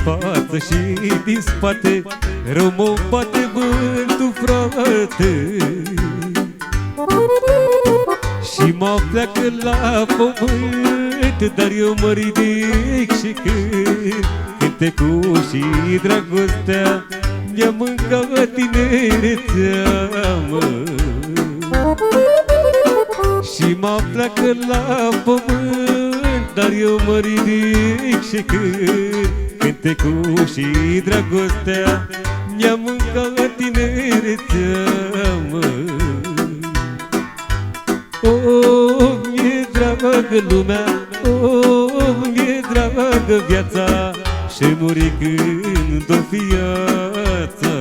față și din spate, rău mă bate vântul, frate. Și mă pleacă la pământ, dar eu mă ridic și cânt cântecul și dragostea mi-a mâncat tinerețea, mă. Și mă pleacă la pământ, dar eu mă ridic și cânt cântecul și dragostea mi-a mâncat tinerețea, mă. Oh, mi-e dragă lumea, oh, mi-e dragă viața, și muri când-o viața.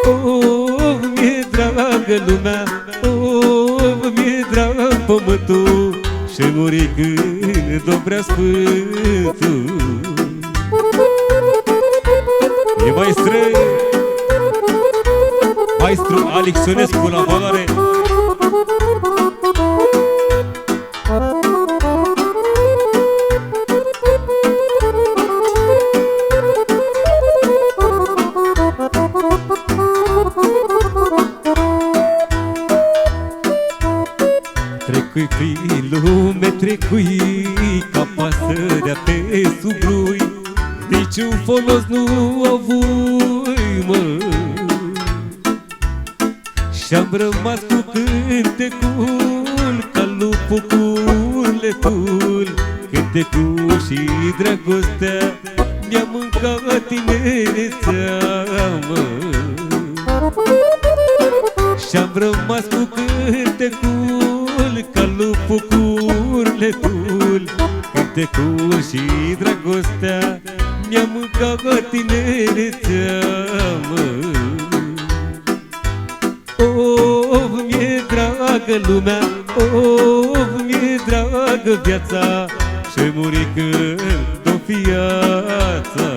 Oh, mi-e dragă lumea, oh, mi-e drag pământul, și muri când-o vrea Sfântul. E maestru Alex Ionescu la valoare. Trecui prin lume, trecui ca pasărea pe sub rui, niciun folos nu avui, mă. Și-am rămas cu cântecul, ca lupul cu letul, cântecul și dragostea mi-a mâncat tinerețea, mă. Și-am rămas cu cântecul, ca lupul cu urletul, cântecul și dragostea mi-a mâncat tinerețea, mă. Oh, mi-e dragă lumea, oh, mi-e dragă viața, și muri când-o viața.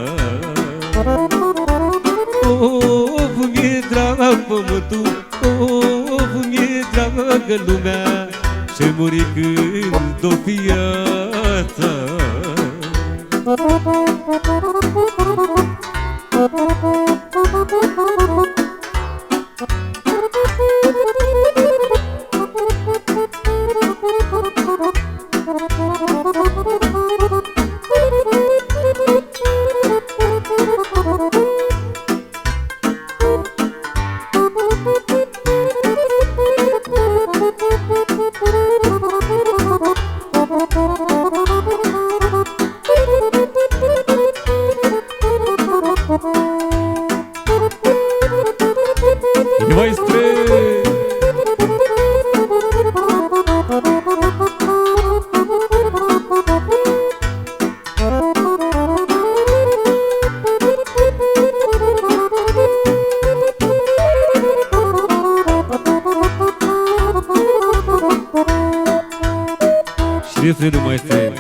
Oh, mi-e drag pământul, oh, mi-e dragă lumea, și muri când-o viața. Refrenul, maestre.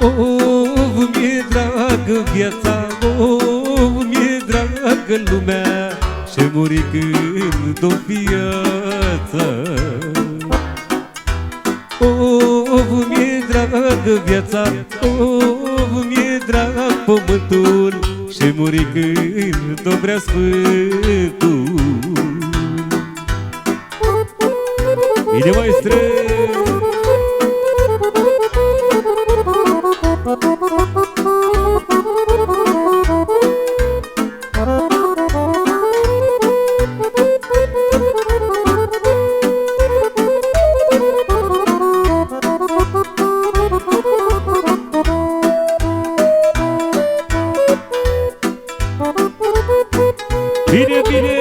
Oh, mi-e dragă viața, oh, mi-e dragă lumea, și muri când-o viața. Oh, mi-e dragă viața, oh, mi-e drag pământul, și muri când-o vrea Sfântul. Bine, maestre! Bine, bine!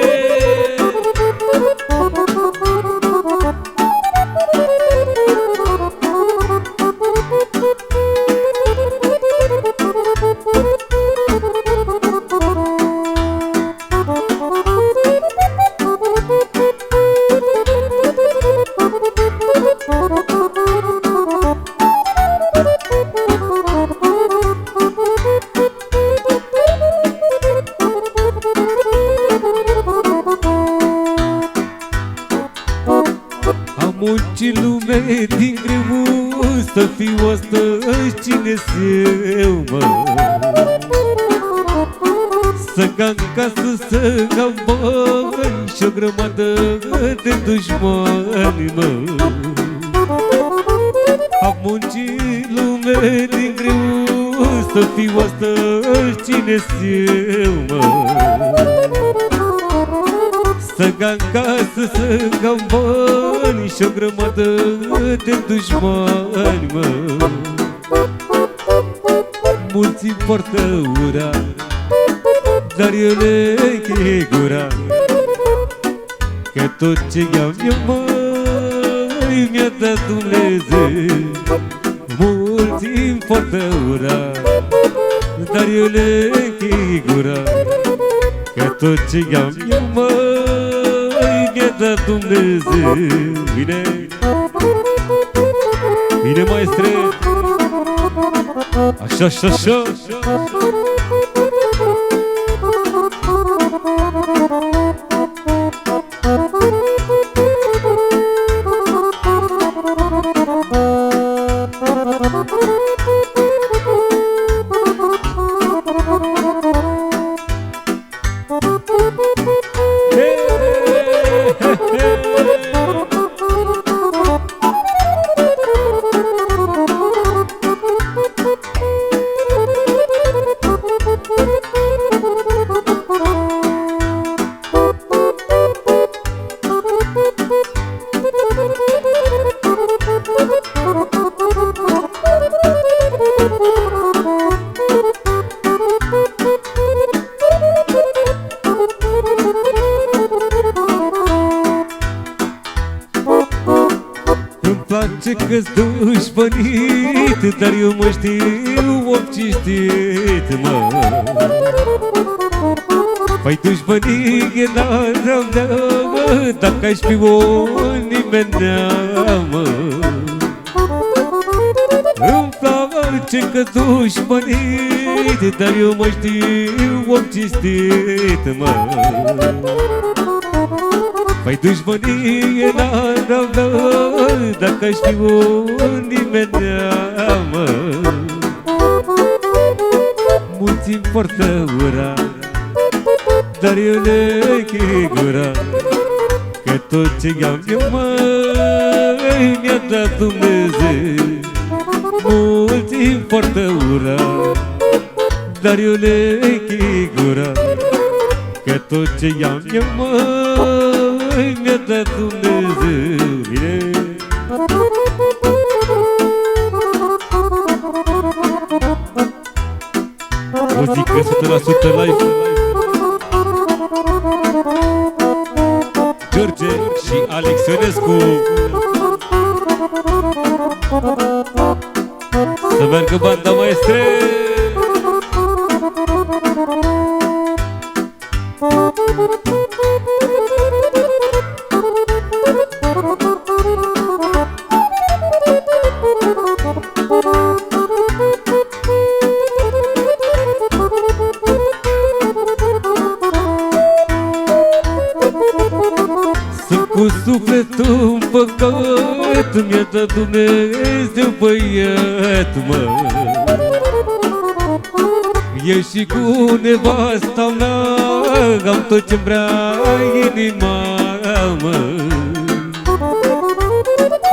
Am muncit lume din greu, să fiu ostăși, cine-s eu, mă? Să ca în casă, să am bani și o grămadă de dușmani, mă. Am muncit lume din greu, să fiu ostăși, cine-s eu, mă? Să ca în casă, să am bani și o grămadă de dușmani, mă. Mulți-mi poartă ura, dar eu le închei gura, că tot ce am eu, măi, mi-a dat Dumnezeu. Mulți-mi poartă ura, dar eu le închei gura, că tot ce am eu, măi, mi-a dat Dumnezeu. Bine, bine, maestre. Așa, așa, așa. Place că-s dușmănit, dar eu mă știu om cinstit, mă. Păi dușmănit e n-am da, mă, dacă ai șpion nimeni n-a, mă. Îmi place că-s dușmănit, dar eu mă știu om cinstit, mă. Păi dușmănie n-am da, dacă aș fi nimeni n-a, mă. Mulți-mi poartă ura, dar eu le închei gura, că tot ce am eu, măi, mi-a dat Dumnezeu. Mulți-mi poartă ura, dar eu le închei gura, că tot ce am eu, măi, mi-a dat Dumnezeu. Bine. Muzică 100% live. George și Alex Ionescu. Să meargă banda, maestre. Sunt cu sufletul în păcat, mi-a dat Dumnezeu băiat, mă. Eu și cu nevasta mea am tot ce-mi vrea inima, mă.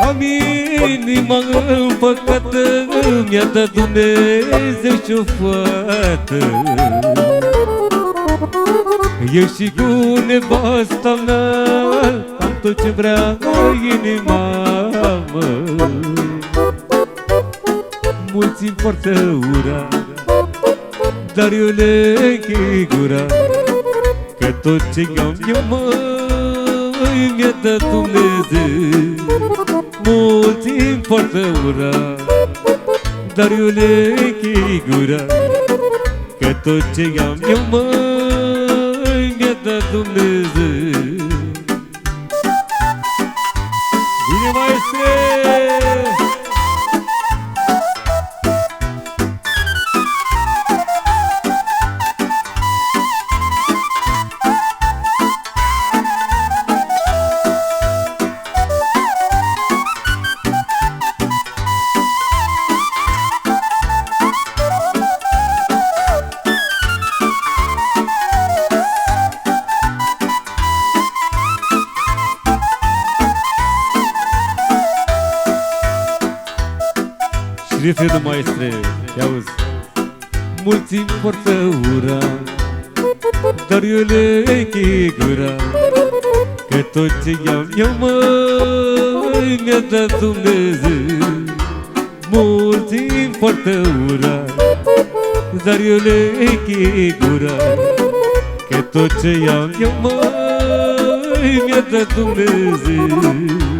Am inima împăcată, mi-a dat Dumnezeu și-o fată. Eu și cu nevasta mea am tot ce vrea inima, mă. Mulți-mi poartă ura, dar eu le închei gura, că tot ce am eu, măi, mi-a dat Dumnezeu. Mulți-mi poartă ura, dar eu le închei gura, că tot ce am eu, măi, mi-a dat Dumnezeu. Bine, maestre! Refrenul, maestre, te auzi. Mulți-mi poartă ura, dar eu le închei gura, că tot ce iau eu, măi, mi-a dat Dumnezeu. Mulți-mi poartă ura, dar eu le închei gura, că tot ce iau eu, măi, mi-a dat Dumnezeu.